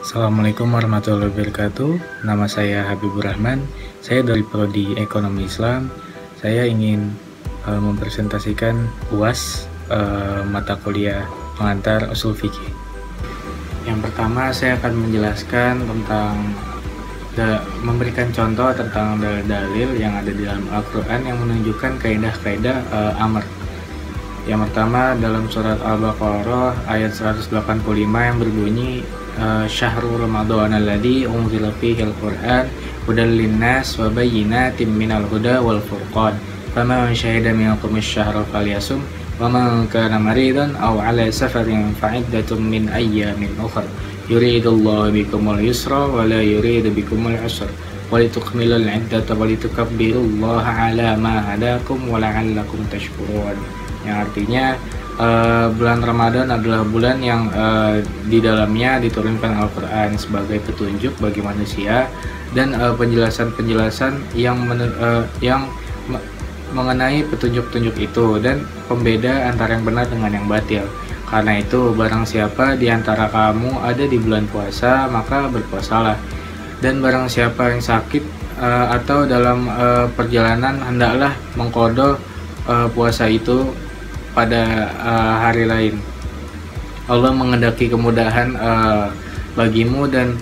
Assalamualaikum warahmatullahi wabarakatuh. Nama saya Habibur Rahman. Saya dari Prodi Ekonomi Islam. Saya ingin mempresentasikan UAS mata kuliah pengantar usul fikih. Yang pertama saya akan menjelaskan tentang memberikan contoh tentang dalil yang ada di dalam Al-Quran yang menunjukkan kaidah-kaidah amr. Yang pertama dalam surat Al-Baqarah ayat 185 yang berbunyi Syahrul Ramadan alladzi unzila fihil Qur'an hudan linnas wa bayyinatin minal huda wal furqan faman syahida minkum asy-syahra falyasum wa man kana maridan aw 'ala safarin fa'iddatun min ayyamin ukhra yuridullahu bikumul yusra wa la yuridu bikumul 'usra wa litukmilul 'iddata wa litukabbirullaha 'ala ma hadakum wa la'allakum tashkurun. Yang artinya bulan Ramadan adalah bulan yang di dalamnya diturunkan Al-Quran sebagai petunjuk bagi manusia dan penjelasan-penjelasan yang mengenai petunjuk-petunjuk itu dan pembeda antara yang benar dengan yang batil. Karena itu barang siapa di antara kamu ada di bulan puasa maka berpuasalah, dan barang siapa yang sakit atau dalam perjalanan hendaklah mengqadha puasa itu pada hari lain. Allah mengendaki kemudahan bagimu dan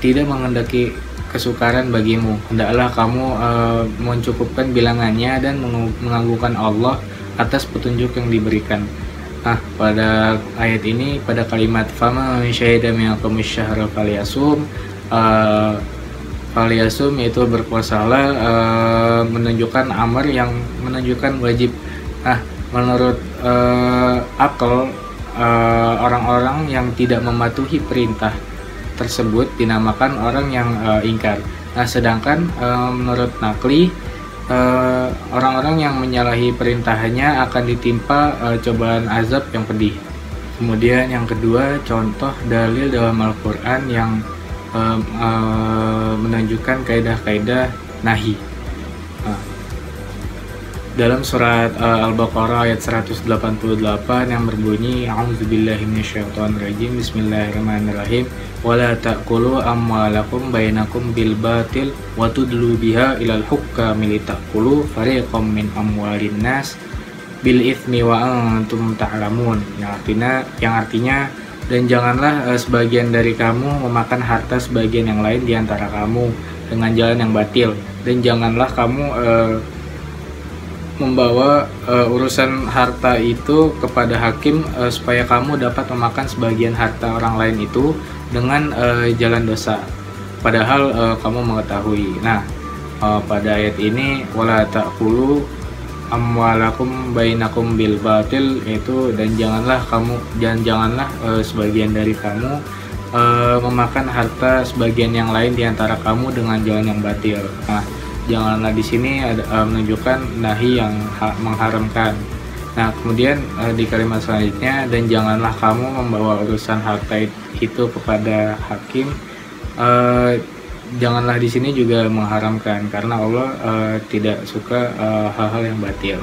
tidak mengendaki kesukaran bagimu. Hendaklah kamu mencukupkan bilangannya dan menganggungkan Allah atas petunjuk yang diberikan. Nah, pada ayat ini, pada kalimat fama syahida minkum asy-syahra falyasum, falyasum yaitu berpuasalah, menunjukkan amar yang menunjukkan wajib. Nah, menurut akal orang-orang yang tidak mematuhi perintah tersebut dinamakan orang yang ingkar. Nah, sedangkan menurut nakli orang-orang yang menyalahi perintahnya akan ditimpa cobaan azab yang pedih. Kemudian yang kedua, contoh dalil dalam Al-Quran yang menunjukkan kaidah-kaidah nahi. Dalam surat Al-Baqarah ayat 188 yang berbunyi A'udzubillahi minasyaitonirrajim Bismillahirrahmanirrahim wala ta'kulu amwalakum bainakum bil batil wa tudlu biha ilal hukami lita'kulu fariqam min amwalin nas bil itsmi wa antum ta'lamun. Yang artinya dan janganlah sebagian dari kamu memakan harta sebagian yang lain di antara kamu dengan jalan yang batil, dan janganlah kamu membawa urusan harta itu kepada hakim supaya kamu dapat memakan sebagian harta orang lain itu dengan jalan dosa, padahal kamu mengetahui. Nah, pada ayat ini wala ta'kulu amwalakum bainakum bil batil, yaitu dan janganlah sebagian dari kamu memakan harta sebagian yang lain di antara kamu dengan jalan yang batil. Nah, janganlah di sini menunjukkan nahi yang mengharamkan. Nah, kemudian di kalimat selanjutnya dan janganlah kamu membawa urusan harta itu kepada hakim. Janganlah di sini juga mengharamkan karena Allah tidak suka hal-hal yang batil.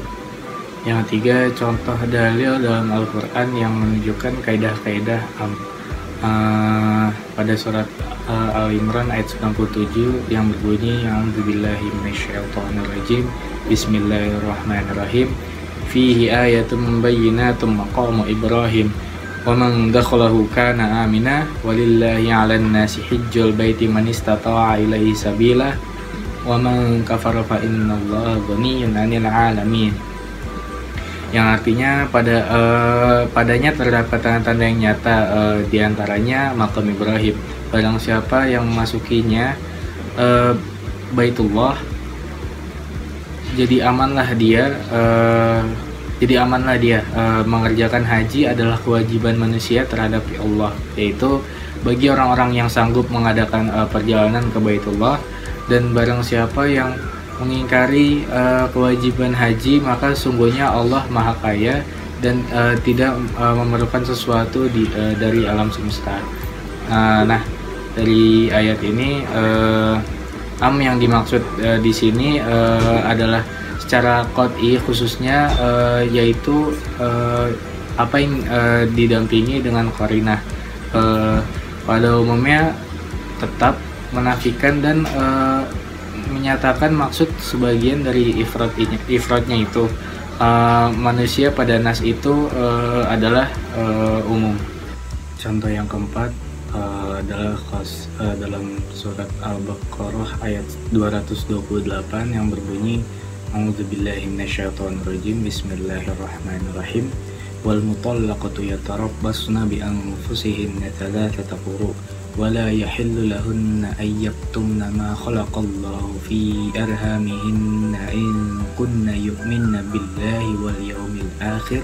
Yang ketiga, contoh dalil dalam Al-Quran yang menunjukkan kaidah-kaidah pada surat Al-Imran ayat 97 yang berbunyi A'udzubillahi minasyaitonirrajim Bismillahirrahmanirrahim fihi ayatun bayyinatun maqamu Ibrahim wa man dakhalahu kana amina walillahi 'alan nasi hajjul baiti man istata'a ilaihi sabila wa man kafara fa innallaha ghaniyyun 'anil 'alamin. Yang artinya padanya terdapat tanda-tanda yang nyata, diantaranya makam Ibrahim. Barang siapa yang memasukinya Baitullah, jadi amanlah dia. Mengerjakan haji adalah kewajiban manusia terhadap Allah, yaitu bagi orang-orang yang sanggup mengadakan perjalanan ke Baitullah. Dan barang siapa yang mengingkari kewajiban haji, maka sungguhnya Allah Maha Kaya dan tidak memerlukan sesuatu dari alam semesta. Nah, dari ayat ini yang dimaksud di sini adalah secara qot'i khususnya yaitu apa yang didampingi dengan qarinah. pada umumnya tetap menafikan dan menyatakan maksud sebagian dari ifratnya itu. Manusia pada nas itu adalah umum. Contoh yang keempat adalah dalam surat Al-Baqarah ayat 228 yang berbunyi A'udzubillahi minasyaitonirrajim, Bismillahirrahmanirrahim. Wal mutallaqatu yatarabbasna bi anfusihinna thalathata quru wa la yahillu lahunna ay yaktumna ma khalaqallahu fi arhamihinna in kunna yu'minna billahi wal yawmil akhir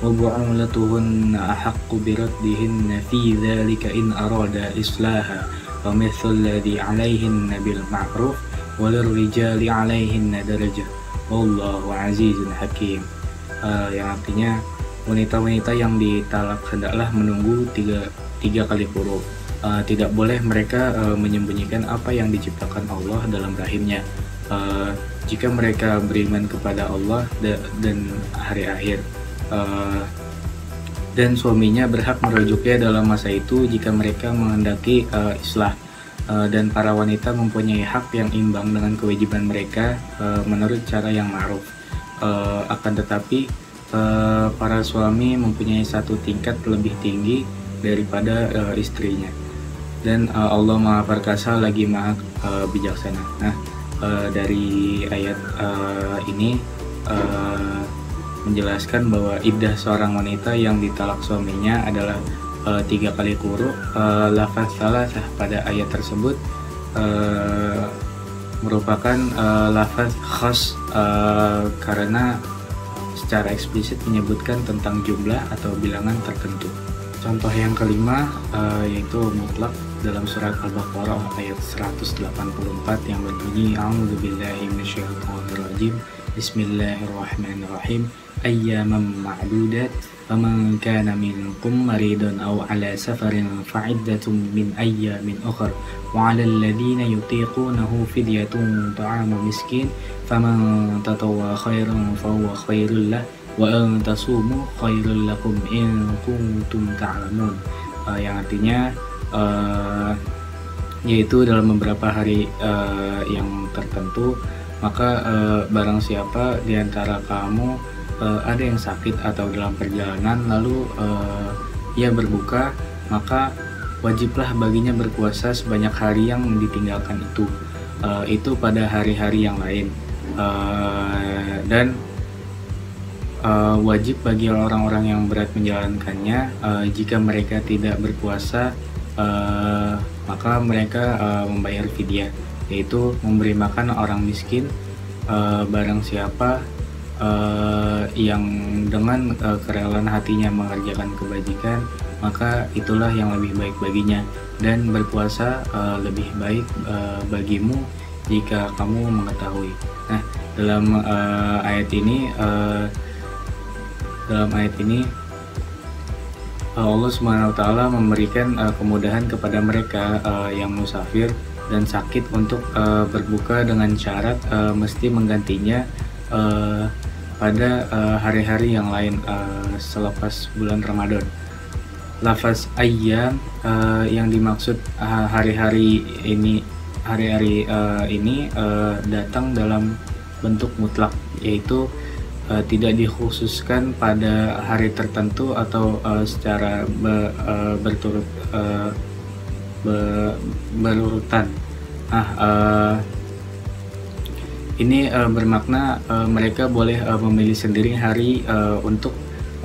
wa bu'ulatuhunna ahaqqu biraddihinna fi dhalika in arada islaha wa mithlu alladhi 'alayhinna bil ma'ruf wa lirrijali 'alayhinna darajah wallahu 'azizun hakim. Yang artinya wanita-wanita yang ditalak hendaklah menunggu tiga kali quru. Tidak boleh mereka menyembunyikan apa yang diciptakan Allah dalam rahimnya. Jika mereka beriman kepada Allah dan hari akhir, dan suaminya berhak merujuknya dalam masa itu jika mereka menghendaki islah, dan para wanita mempunyai hak yang imbang dengan kewajiban mereka menurut cara yang ma'ruf. Akan tetapi para suami mempunyai satu tingkat lebih tinggi daripada istrinya, dan Allah Maha Perkasa lagi Maha Bijaksana. Nah, dari ayat ini menjelaskan bahwa iddah seorang wanita yang ditalak suaminya adalah 3 kali quru. Lafaz salasah pada ayat tersebut merupakan lafaz khas karena secara eksplisit menyebutkan tentang jumlah atau bilangan tertentu. Contoh yang kelima yaitu mutlak dalam surat Al-Baqarah ayat 184 yang berbunyi A'udzubillahi minasyaitonirrajim, Bismillahirrahmanirrahim, ayyaman ma'dudat faman kana minkum maridan aw ala safarin fa'iddatun min ayyamin ukhra wa 'alal ladzina yutiqunahu fidyatun ta'amu miskin faman tatawwa khairan fahuwa khairul lah wa an tasumu khairul lakum in kuntum ta'lamun. Yang artinya yaitu dalam beberapa hari yang tertentu, maka barang siapa di antara kamu ada yang sakit atau dalam perjalanan lalu ia berbuka, maka wajiblah baginya berpuasa sebanyak hari yang ditinggalkan itu pada hari-hari yang lain, dan wajib bagi orang-orang yang berat menjalankannya. Jika mereka tidak berpuasa, maka mereka membayar fidyah, yaitu memberi makan orang miskin. Barang siapa yang dengan kerelaan hatinya mengerjakan kebajikan, maka itulah yang lebih baik baginya, dan berpuasa lebih baik bagimu jika kamu mengetahui. Nah, dalam ayat ini Allah Subhanahu wa Ta'ala memberikan kemudahan kepada mereka yang musafir dan sakit untuk berbuka dengan syarat mesti menggantinya pada hari-hari yang lain selepas bulan Ramadan. Lafaz ayyam yang dimaksud hari-hari ini datang dalam bentuk mutlak, yaitu tidak dikhususkan pada hari tertentu atau secara berurutan. Ini bermakna mereka boleh memilih sendiri hari untuk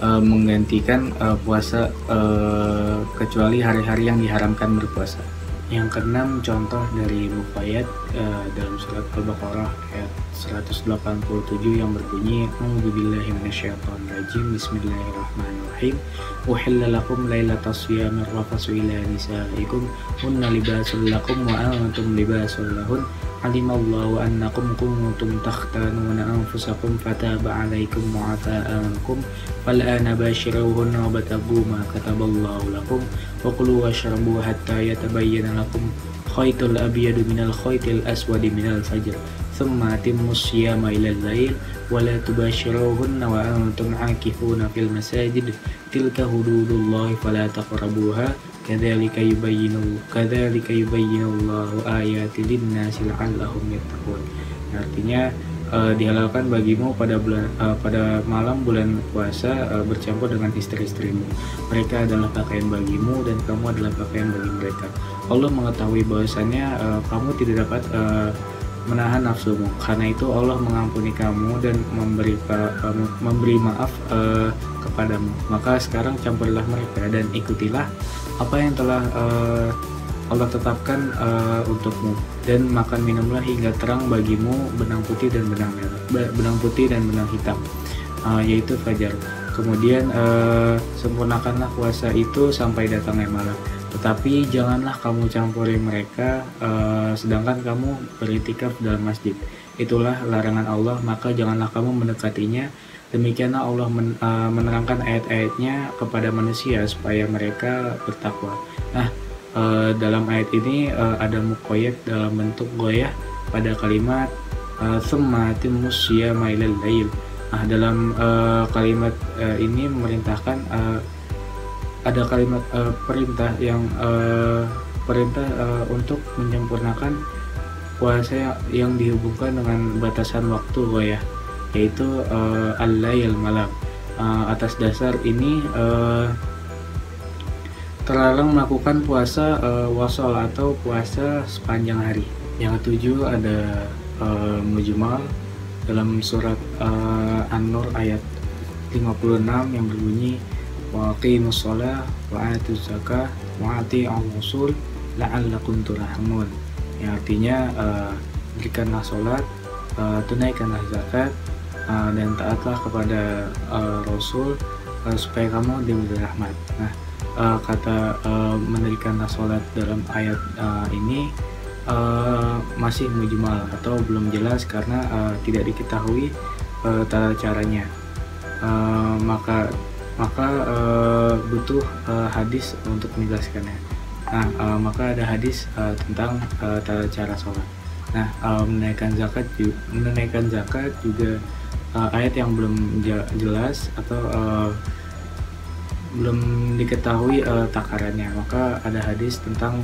menggantikan puasa, kecuali hari-hari yang diharamkan berpuasa. Yang keenam, contoh dari ayat dalam surat Al-Baqarah ayat 187 yang berbunyi A'udzubillahi minasyaitonirrajim, Bismillahirrahmanirrahim, uhilla lakum lailatas shiyamir rafatsu ila nisaikum hunna libasul lakum wa antum libasul lahun alimallahu annakum kuntum takhtanuna anfusakum fataba alaikum wa afa ankum fal'ana bashiruhunna wabtaghu ma kataballahu lakum wa kulu washrabu hatta yatabayyana lakum khaytul abyadu minal khaytil aswadi minal fajr thumma atimmus siyama ilal lail wa la tubashiruhunna wa antum aakifuna fil masajid tilka hududullahi fala taqrabuha Kadzalika yubayyinullahu ayati lin-nasi la'allahum yattaqun. Artinya dihalalkan bagimu pada malam bulan puasa bercampur dengan istri-istrimu. Mereka adalah pakaian bagimu dan kamu adalah pakaian bagi mereka. Allah mengetahui bahwasannya kamu tidak dapat menahan nafsumu. Karena itu Allah mengampuni kamu dan memberi maaf kepadamu. Maka sekarang campurlah mereka dan ikutilah apa yang telah Allah tetapkan untukmu, dan makan minumlah hingga terang bagimu benang putih dan benang hitam, yaitu fajar. Kemudian sempurnakanlah puasa itu sampai datangnya malam. Tetapi janganlah kamu campuri mereka sedangkan kamu beriktikaf dalam masjid. Itulah larangan Allah, maka janganlah kamu mendekatinya. Demikianlah Allah menerangkan ayat-ayatnya kepada manusia supaya mereka bertakwa. Nah, dalam ayat ini ada muqayyad dalam bentuk goyah pada kalimat tsumma atimmus syiyama ilal lail. Nah, dalam kalimat ini memerintahkan ada kalimat perintah yang untuk menyempurnakan puasa yang dihubungkan dengan batasan waktu goyah, yaitu al-lail malam. Atas dasar ini terlarang melakukan puasa wasol atau puasa sepanjang hari. Yang ketujuh ada mujmal dalam surat An-Nur ayat 56 yang berbunyi wa aqimus shalah wa atuz zakah wa ati'ur rasul la'allakum turhamun. Yang artinya berikanlah salat, tunaikanlah zakat, dan taatlah kepada Rasul supaya kamu diberi rahmat. Nah, kata mendirikanlah sholat dalam ayat ini masih mujmal atau belum jelas karena tidak diketahui tata caranya. Maka butuh hadis untuk menjelaskannya. Nah, maka ada hadis tentang tata cara sholat. Nah, menunaikan zakat juga ayat yang belum jelas atau belum diketahui takarannya. Maka ada hadis tentang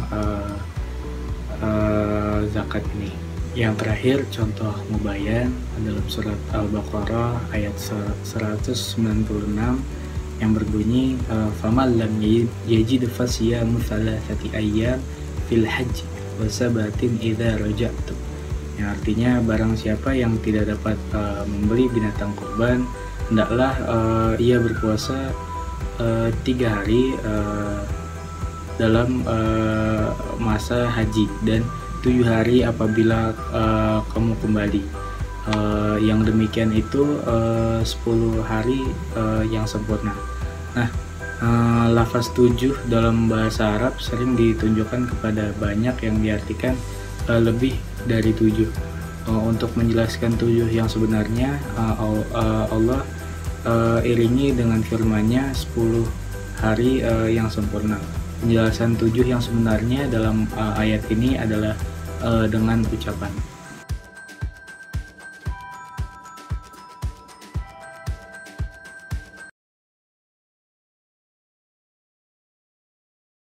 zakat ini. Yang terakhir contoh mubayyan dalam surat Al-Baqarah ayat 196 yang berbunyi faman lam yajid fasyamu thalathati ayyam fil hajj wa sabatin idza raja'tum. Yang artinya barang siapa yang tidak dapat membeli binatang kurban, hendaklah ia berpuasa 3 hari dalam masa haji dan 7 hari apabila kamu kembali. Yang demikian itu 10 hari yang sempurna. Nah, lafaz 7 dalam bahasa Arab sering ditunjukkan kepada banyak yang diartikan lebih dari 7. Untuk menjelaskan 7 yang sebenarnya, Allah iringi dengan firman-Nya 10 hari yang sempurna. Penjelasan 7 yang sebenarnya dalam ayat ini adalah dengan ucapan